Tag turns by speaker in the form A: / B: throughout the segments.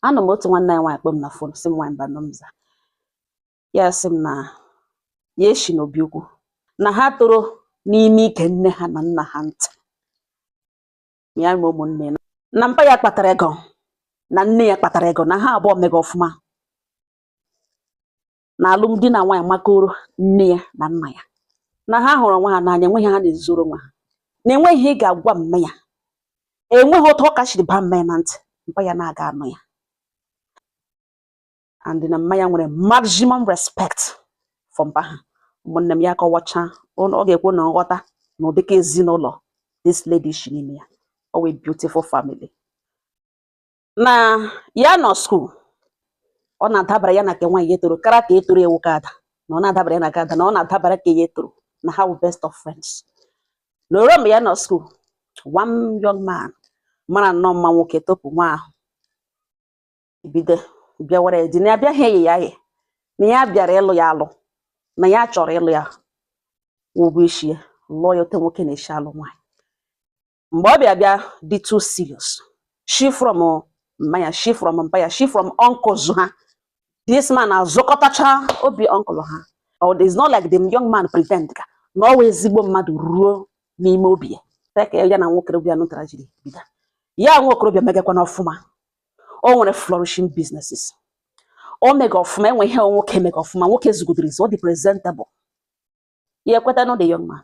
A: Ana m otu nwanne anyị nwaanyị kpọọ m na fon sị m nwaanyị Mbanọmza. Ya sị m na ya eshi n'obi ukwu na ha toro n'ime ike nne ha na nna ha ntị. Ya ma ụmụnne na mpa ya kpatara ego na nne ya kpatara ego na ha abụọ mega ọfụma na alụmdi na nwaanyị makoro nne ya na nna ya, na ha hụrụ onwe ha n'anya, enweghị ha na-ezuru onwe ha, na enweghị ihe ị ga-agwa mme ya, enweghị otu ọ kachiri baa mme ya na ntị mpa ya na-aga anụ ya. And na mma ya nwere maximum respect for mpa ha. Ụmụnne m ya kọwacha ọ ga-ekwu na nghọta na ụdịka ezinụlọ this lady shi n'ime ya. Ọ wee beautiful family. Na ya nọ school, ọ na-adabara ya na ke nwaanyị ya toro kara ka etoro ewu ka ada, na ọ na-adabara ya na ada, na ọ na-adabara ka ya toro, na ha wụ best of friends. Na oro mgbe ya nọ school, one young man mara nnọọ mma nwoke topu nwa ahụ bido bịa were dị na abịaghị eyi ya yi na ya bịara ịlụ ya alụ, na ya chọrọ ịlụ ya ụgwọ isi ya lụọ ya ote nwoke na-eshi alụ nwaanyị. Mgbe ọ bịa dị too serious, she from mma ya, she from mpa ya, she from uncles ha, this man azụkọtacha obi uncle ha. Or it's not like the young man pretend ka na ọ wụ ezigbo mmadụ ruo n'ime obi ya. Ka ya na nwokorobịa nụtara jiri bido. Ya nwokorobịa megakwa n'ọfụma. O nwere flourishing businesses. O mega ọfụma, enwe ihe nwoke mega ọfụma, nwoke zugodiri ọ dị presentable. Ya ekweta no the young man.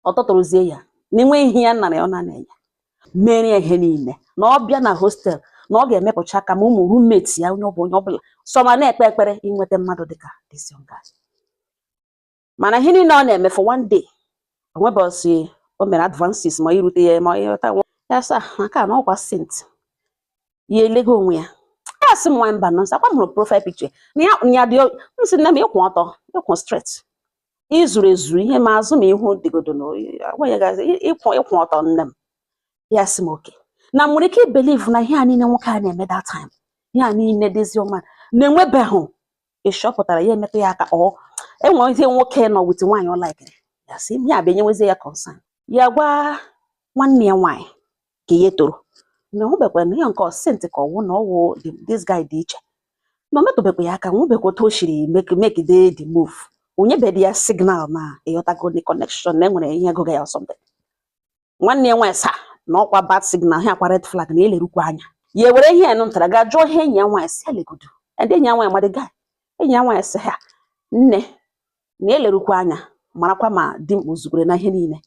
A: Ọ tọtọrọzie ya n'inwe ihe ya nara ya na-enye. Mere ya ihe niile. Na ọ bịa na hostel, na ọ ga-emepụcha aka ma ụmụ roommates ya onye ọbụla. So ma na-ekpe ekpere inweta mmadụ dịka this young guy. Mana ihe niile ọ na-eme for one day, onwebọsị o mere advances ma irute ya ma ịghọta ya sa maka na ọkwa saint. Ya elego onwe ya. Ya sị m nwaanyị Mbanọmza, kwa m hụrụ profile picture na ya dị nsị nne m ịkwụ ọtọ, ịkwụ straight. Izuru ezuru ihe ma azụ ma ihu dịgodo na ịkwụ ọtọ nne m. Ya sị m oke. Na nwere ike believe na ihe a niile nwoke a na-eme that time, ihe a niile dịzi ọma na-enwebeghị ịshọpụtara ya emetụ ya aka ọ enwe ihe nwoke nọ with nwaanyị ọ laikere. Ya sị ihe a bụ enyewezie ya concern. Ya gwa nwanne ya nwaanyị ka ya toro. Na nwebekwa na ya nke ọ sent ka ọwụ na ọwụ this guy dị iche. Na metụbekwa ya aka, nwebekwa otu o shiri make the move. Onye bedi ya signal na ịghọtago the connection na enwere ihe goga ya or something. Nwanne ya nwaanyị sa na ọkwa bad signal, ha akwa red flag na elerukwa anya. Ya were ihe enu ntara ga jụọ ihe enyi ya nwaanyị si elegodo. Ndị enyi ya nwaanyị ma the guy. Enyi ya nwaanyị si ha nne na elerukwa anya marakwa ma di m ozugoro na ihe niile.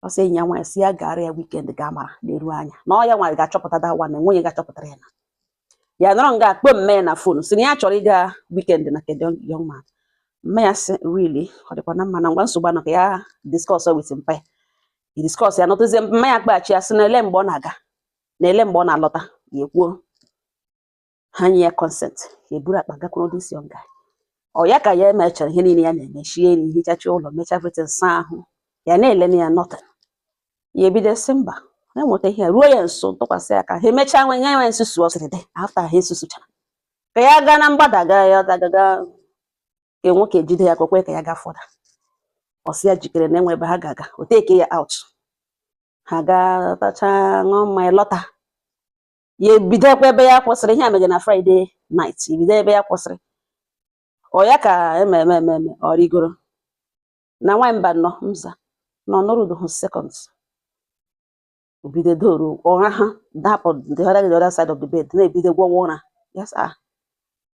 A: Ọ sị enyi ya nwaanyị si ya gara ya weekend ga mara na-eru anya. Na ọ ya nwaanyị ga-achọpụta da nwa na nwenye ga-achọpụtara ya na. Ya nọrọ nga akpọ mme na phone si na ya chọrọ ịga weekend na kedụ young man. Mme ya sị really ọ dịkwa na mma na ngwa nsogbu anọ ka ya discuss with mpa ya. I discuss ya nọtụzie mma ya kpaghachi ya sị na ele mgbe ọ na-aga na ele mgbe ọ na-alọta ya ekwuo ha nye ya consent. Ya eburu akpa gakwuru this young guy. Ọ ya ka ya emechara ihe niile ya na-eme, shie nri, hichacha ụlọ, mecha everything, saa ahụ ya na-ele na ya nothing. Ya ebido sị mba na-enweta ihe ruo ya nso tụkwasị aka ha emechaa nwe nye ya nsusu ọ sịrị dị after ha esusuchara ka ya gaa na mgbada gaa ya gaga ka nwoke jide ya kwekwe ka ya gaa fọda. Ọ sị ya jikere na enwe ebe ha ga-aga o take ya out. Ha gaa tacha ṅụọ mmanya lọta. Ya ebido ekwe ebe ya kwụsịrị ihe a mege na Friday night. Ebido ebe ya kwụsịrị. Ọ ya ka eme ọ rigoro na nwaanyị Mbanọmza nọ n'ọnọdụ seconds. Obido doro ụra ha dapụ the other side of the bed na-ebido gwọwa ụra. Yes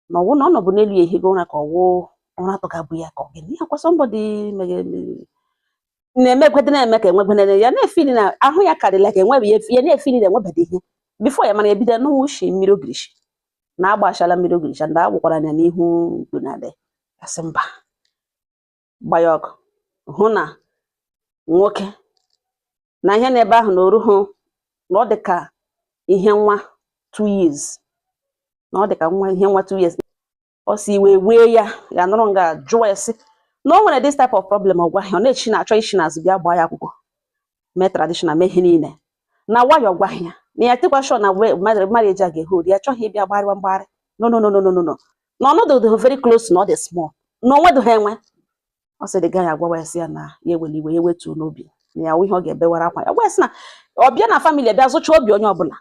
A: na ọwụ na ọ nọbụ n'elu ya ehigo ụra ka ọwụ ụra tụgabụ ya ka ọ gịnị ya kwa somebody na-emegwede na-eme ka enwegwene ya na-efili na ahụ ya karịla ka enwebe ya na-efili na enwebede ihe before ya mana ebido n'ushi mmiri ogirishi na agbachala mmiri ogirishi ndị agwụkwara ya n'ihu mkpunade. Asị mba gbaya ọgụ hụ na nwoke na ihe n'ebe ahụ na oruhu na ọ dịka ihe nwa 2 years, na ọ dịka ihe nwa 2 years. Ọ si iwe wee ya nọrọ nga jụọ ya sị na o nwere this type of problem ọgwa ya ọ na-echi na achọ ishi n'azụ bịa gbaa ya akwụkwọ mee traditional mee ihe niile na nwayọ gwa ya na ya tikwa sure na marriage a ga-ehold ya achọghị ịbịa gbagharịwa mgbagharị no na ọnọdụ dị very close na ọ dị small na onwedo ha enwe. Ọ sị dị ga ya agwawa ya sị ya na ya eweli iwe ya wetuo n'obi na ya ihe ọ ga-ebewara akwa ya. Ọ sị na ọ bịa na family bịa zụcha obi onye ọbụla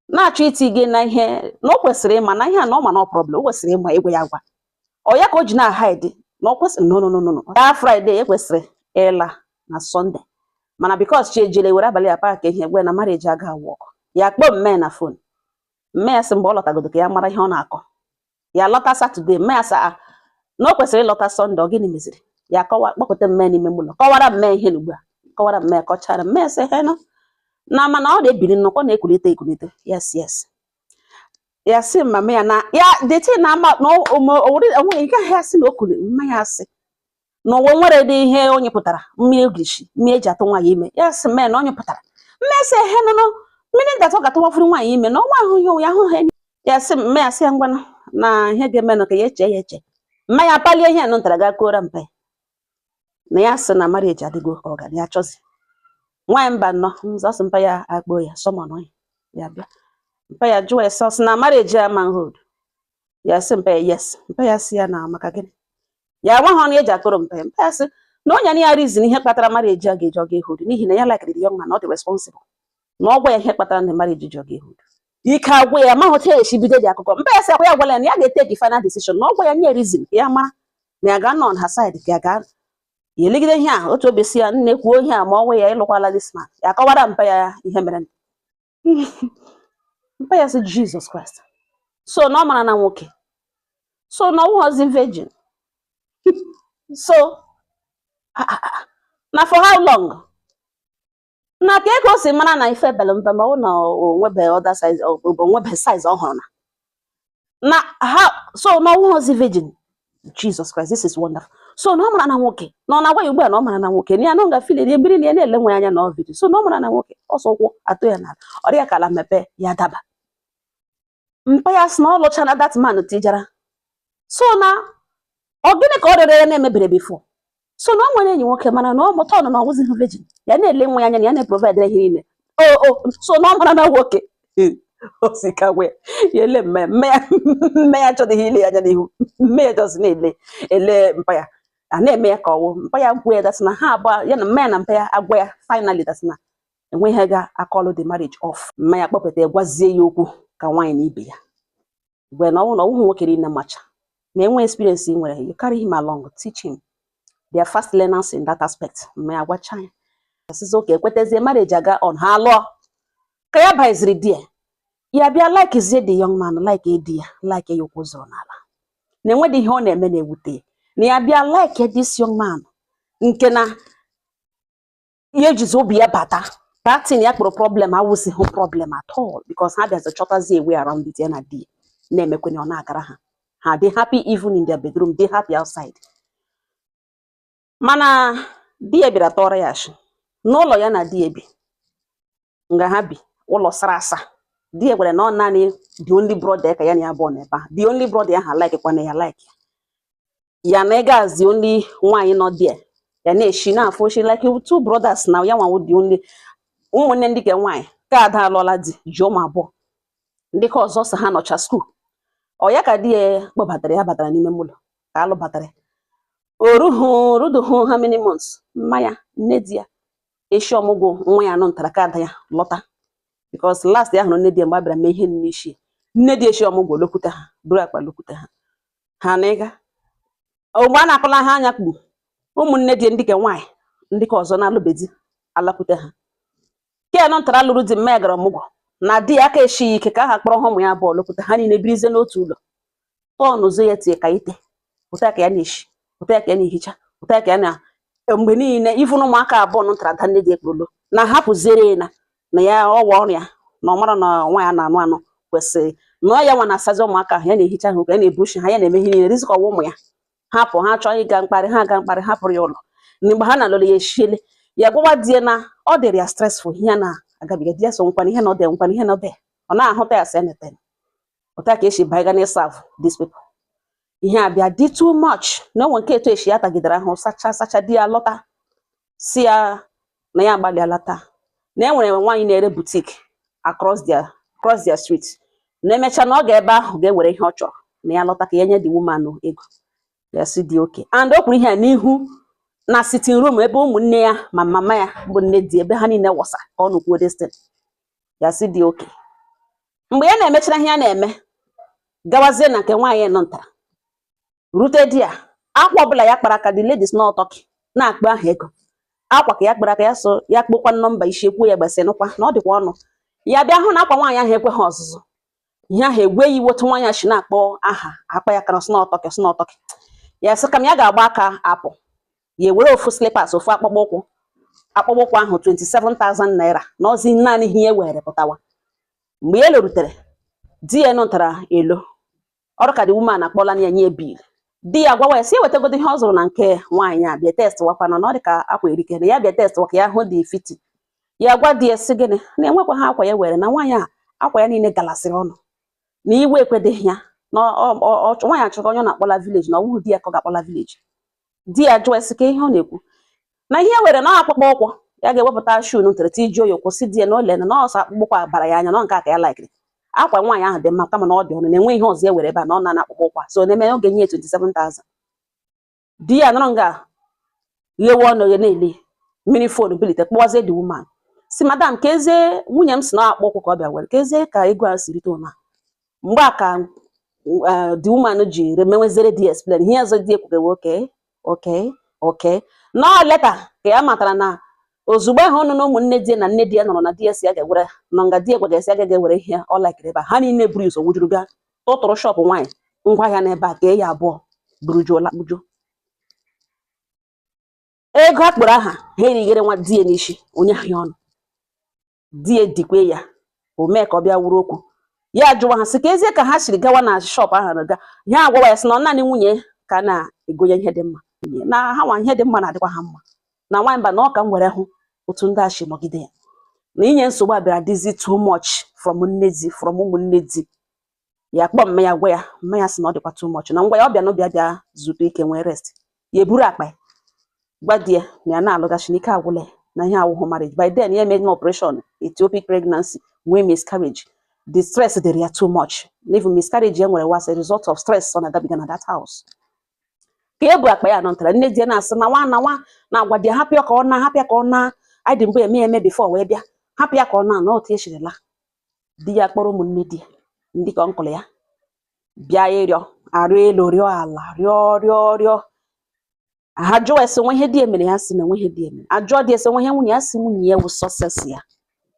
A: na-achọ iti gị na ihe na o kwesịrị ịma na ihe a na ọ ma na problem, o kwesịrị ịma egwe ya agwa. Ọ ya ka o ji na hide na o kwesịrị no. Ya Friday ekwesịrị ịla na Sunday. Mana because chi ejele were abalị apa ka ihe egwe na marriage aga work. Ya kpọọ mme na phone. Mme ya sị mgbe ọ lọtagodo ka ya mara ihe ọ na-akọ. Ya lọta Saturday, mme ya sị na o kwesịrị ịlọta Sunday, ọ gịnị meziri? Ya kpọkọta mme n'ime ụlọ. Kọwara mme ihe n'ugbu a. Kọwara mme kọchara mme sị he no. Na mana ọ na-ebiri nnọkọ na-ekulite. Yes. Ya sị mama ya na ya deti na ama no onwe ike ha sị na okule mma ya sị no nwere dị ihe onye pụtara mmiri eglishi mmiri eji atụ nwaanyị ime. Ya sị mme na onye pụtara mme sị he no mmiri datọ ka tụwafuru nwaanyị ime na ọnwa ahụ ya hụ he. Ya sị mme ya sị ya ngwana na ihe ga-eme na ka ya eche mma ya palie ihe nụ ntara ga kora mpe na ya sị na marriage adịgo ọga ya chọzi nwaanyị mba nọ nzọsị mpa ya akpọ ya sọmọ ya bịa. Mpa ya jụọ ese na marriage a manhood. Ya sị mpa ya yes. Mpa ya sị ya na maka gịnị. Ya nwa ha na eji akụrụ mpa ya. Mpa ya sị na onye na ya reason ihe kpatara marriage a ga-eji ọga ehud n'ihi na ya like the young man, not the responsible. Na ọ gwa ya ihe kpatara na marriage ji ọga ehud. Ike agwa ya ma hotel esi bido dị akụkọ. Mpa ya sị akwa ya gwala ya na ya ga-etake final decision. Na ọ gwa ya nye reason ka ya mara na ya ga-anọ on her side ka ya ga ya elegide ihe a otu obi si ya nne kwuo ihe a ma ọ gwa ya ịlụkwala this man. Ya kọwara mpa ya ihe mere. Mpa ya sị Jesus Christ. So na ọ mara na nwoke. So na ọ was virgin. So na for how long? Na ka ego si mara na ife bele mpe ma ọ na onwebe other size onwebe size ọhụrụ na how so na ọ was virgin. Jesus Christ, this is wonderful. So na ọ mara na nwoke. Na ọ na-agwa ya ugbu a na ọ mara na nwoke. Na ya no ga feel ya ebiri na ya na-ele nwa anya na ọ virgin. So na ọ mara na nwoke. Ọsọ kwụ atụ ya na ọ dị ya kala mepe ya daba. Mpa ya sị na ọ lụcha na that man tijara. So na ọ gịnị ka ọ rere ya na-emebere before. So na ọ nwere enyi nwoke mana na ọ mụta ọ na ọwụzi virgin. Ya na-ele nwa anya na ya na-provide ihe niile. So na ọ mara na nwoke. O si ka we yele mme ya chọdịghị ile anya n'ihu. Mme ya just na-ele mpa ya. A na-eme ya ka ọwụ. Mpa ya gwa ya that na ha abụọ ya na mme na mpa ya agwa ya finally that na enweghị ga akọlụ the marriage off. Mme ya kpọpụta ya gwazie ya okwu ka nwaanyị na ibe ya. Mgbe na ọwụ nwoke niile macha ma enwe experience nwere, you carry him along, teach him. They are fast learners in that aspect. Mme ya gwacha ya. This okay, ekwetezie marriage aga on ha lụọ. Ka ya baiziri die. Ya bịa like is the young man like di ya like ya okwu zoro n'ala. Na enwe dị ihe ọ na-eme na-ewute. Na ya bịa like this young man nke na ya ejizi obi ya bata. Parting ya kpọrọ problem awụsị hụ problem at all because ha bịazi chọtazi a way around it ya na di na-emekwenye ọ na-agara ha. Ha dey happy even in their bedroom, they happy outside. Mana di ya bịara tọrọ ya ashị. N'ụlọ ya na di ya bi. Nga ha bi ụlọ sara asa. Di ya gwara na ọ naanị the only brother ka ya na ya bụ n'ebe a. The only brother ya ha like kwa na ya like. Ya na ịgazi only nwaanyị nọ there. Ya na-eshi na-afụ she like two brothers now ya nwa the only ụmụnne ndị ke nwaanyị ka ada alụọla di ji ụmụ abụọ. Ndị ka ọzọ sị ha nọcha school. Ọ ya ka di ya kpọbatara ya batara n'ime ụlọ ka alụ batara. Oruduhu how many months? Mmanya nne di ya eshi ọmụgwọ nwa ya nọ ntara ka ada ya lọta. Because last ya hụrụ nne di ya mgbe abịara mee ihe n'ishi. Nne di eshi ọmụgwọ lokwute ha buru akpa lokwute ha. Ha na ịga. Mgbe a na-akọla ha anya kpu ụmụnne di ndị ke nwaanyị ndị ka ọzọ na-alụbedi alakwute ha. Ke nọ ntara lụrụ di mma gara ọmụgwọ na di ya ka eshi ike ka ha kpọrọ ha ụmụ ya abụọ lokwute ha niile birizie n'otu ụlọ. Tọọ n'ụzọ ya tie ka ite. Ụta ka ya na-eshi. Ụta ka ya na-ehicha. Ụta ka ya na mgbe niile ifunu ụmụaka abụọ nọ ntara da nne di ekpolo na hapụziere na ya ọwa ọrịa na ọ mara na nwa ya na-anụ anụ kwesịrị na ya nwa na-asazi ụmụaka ya na-ehicha ha ya na-ebushi ha ya na-eme ihe niile rizikọ ụmụ ya hapụ ha chọọ ịga mkparị ha ga mkparị hapụrụ ya ụlọ. Mgbe ha na-alụrụ ya eshiele ya gwawa die na ọ dịrị ya stressful ihe na-agabiga di ya so nkwana ihe na ọ dị nkwana ihe na ọ dị ọ na-ahụta ya sị anything. Ụta ka esi baiga na serve these people. Ihe abịa dị too much na onwe nke etu eshi ya tagidere ahụ sacha di ya lọta si ya na ya agbalịala taa na enwere nwaanyị na-ere boutique across their street. Na emecha na ọ ga-ebe ahụ ga-ewere ihe ọ chọrọ na ya lọta ka ya nye the woman ego. Ya si dị okay. And o kwuru ihe a n'ihu na sitting room ebe ụmụnne ya ma mama ya bụ nne di ebe ha niile wọsa ka ọ nụkwuo destin. Ya si dị okay. mgbe ya na-emechara ihe ya na-eme gawazie na nke nwaanyị nọ ntara rute di ya akwa ọbụla ya kpara aka the ladies na ọtọki na-akpọ aha ego akwa ka ya kpara aka ya so ya kpokwa nọmba isiekwu ya gbasinụkwa na ọ dịkwa ọnụ ya bịa hụ na akwa nwaanyị ahụ ekweghị ọzụzụ ihe ahụ egwe yi wotu nwaanyị shi na-akpọ aha akpa ya kana sna ọtọki ya sị ka m ya ga-agba aka apụ ya were ofu slippers ofu akpụkpọ ụkwụ ahụ 27,000 naira na ozi naanị ihe were pụtawa mgbe ya lerutere di ya nụtara elo ọrụ ka dị woman akpọla ya nye bil di ya gwawa ya si wetagodo ihe ọ zụrụ na nke nwaanyị a bịa test wakwana na ọ dị ka akwa erike na ya bịa test waka ya hụ dị fiti ya gwa di ya si gịnị na enwekwa ha akwa ya were na nwaanyị a akwa ya niile galasịrị ọnụ na iwe ekwedeghị ya na nwaanyị achọrọ onye na-akpọla vileji na ọ bụghị di ya ka ọ ga-akpọla vileji di ya jụọ esi ka ihe ọ na-ekwu na ihe were na akpụkpọ ụkwụ ya ga-ewepụta shuu ntere iji oyi kwụsị di ya na ole na ọsọ akpụkpọ ụkwụ bara ya anya na nke aka ya laikiri akwa nwaanyị ahụ dị mma kama na ọ dị ọnụ na-enwe ihe ọzọ ya were ebe a na ọ na akpụkpọ ụkwụ so na-eme oge nye 27,000 di ya nọrọ nga ghewe ọnụ ya na-ele mmiri fon bilite kpọzie the woman si madam ka ezie nwunye m si na akpụ ụkwụ ka ọ bịa were ka ezie ka ego a siri too na mgbe a ka the woman ji remewezere di explain ihe ọzọ di ekwugewe oke na leta ka ya matara na ozugbo ahụ ọnụ na ụmụnne di na nne di ya nọrọ na di ya si ya ga-ewere nọ nga di egwe ga-esi aga ga-ewere ihe ọ laikiri ebe a ha niile buru izo wujuru bịa tụtụrụ shọpụ nwaanyị ngwa ahịa n'ebe a ka ya abụọ burujuola kpujo ego akpọrọ aha ha erighere nwa di ya n'isi onye ahịa ọnụ di ya dikwe ya o mee ka ọ bịa wuru okwu ya jụwa ha sị ka ezie ka ha siri gawa na shọpụ ahụ na ga ya agwawa ya sị na naanị nwunye ka na-egonye ihe dị mma na ha nwa ihe dị mma na-adịkwa ha mma na nwaanyị mba na ọ ka m were hụ otu ndị ashi nọgide ya na inye nsogbu a bịara dịzi too much from ụmụnne di ya kpọọ mme ya gwa ya mme ya sị na ọ dịkwa too much na ngwa ya ọ bịa n'obi bịa zute ike nwee rest ya eburu akpa ya gwa di ya na ya na-alụgachi n'ike agwụla na ihe awụhụ marriage by then ya emeghị operation ectopic pregnancy nwee miscarriage the stress dịrị ya too much even miscarriage ya nwere was a result of stress ọ na-agabiga na that house ka e bu akpa ya nọtara nne di ya na-asị na nwa na-agwa di ya hapụ ya ka ọ na anyị dị mgbe eme before wee bịa hapụ ya ka ọ na otu echirila di ya kpọrọ ụmụnne di ya ndị ka ọnkụlụ ya bịa ịrịọ arịọ elu rịọ ala rịọ ha jụọ esi nwe ihe di emere ya si na enwe ihe di emere ajụọ di esi nwe ihe nwunye ya si nwunye ya wụ sọses ya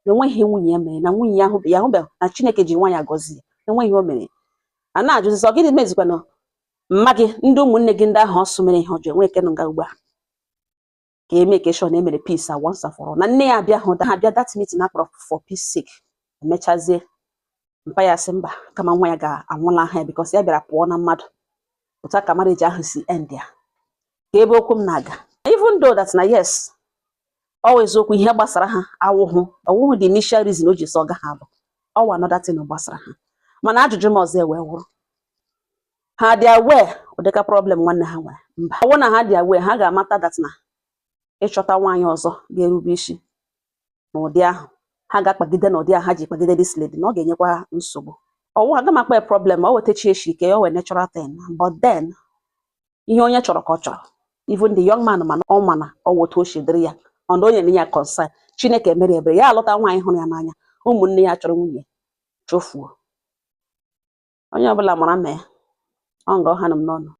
A: na enwe ihe nwunye ya mere na nwunye ya hụbeghị na Chineke ji nwa ya gọzie enwe ihe o mere a na-ajụzi sọ gịnị mezikwana mma gị ndị ụmụnne gị ndị ahụ ọsụ mere ihe ọjọọ enwe eke nọ nga ugbu a ka eme keshọn emere peace once and for all na nne ya abịa hụ ha bịa that meeting akpọrọ for peace sake emechazie mpa ya sị mba kama nwa ya ga-anwụla ha ya because ya bịara pụọ na mmadụ otu aka marriage ahụ si end ya ka ebe okwu m na-aga even though that na yes always okwu ihe gbasara ha ọwụhụ the initial reason o ji sọ ga ha bụ ọwa another thing gbasara ha mana ajụjụ m ọzọ wee wụrụ ha dị aware ụdịka problem nwanne ha nwere mba ọ na ha dị aware ha ga-amata that na ịchọta nwaanyị ọzọ ga-erube isi n'ụdị ahụ ha ga-akpagide n'ụdị ahụ ha ji kpagide this lady na ọ ga-enyekwa nsogbu ọwụ aga m akpa problem o wetachi echi ike o wee natural thing but then ihe onye chọrọ ka ọ chọrọ even the young man mana ọ mana ọ wotu o shidiri ya ọnụ onye nye ya concern Chineke mere ebere ya alụta nwaanyị hụrụ ya n'anya ụmụnne ya chọrọ nwunye chofuo onye ọbụla mara mee ọ nga ọha nọ m n'ọnụ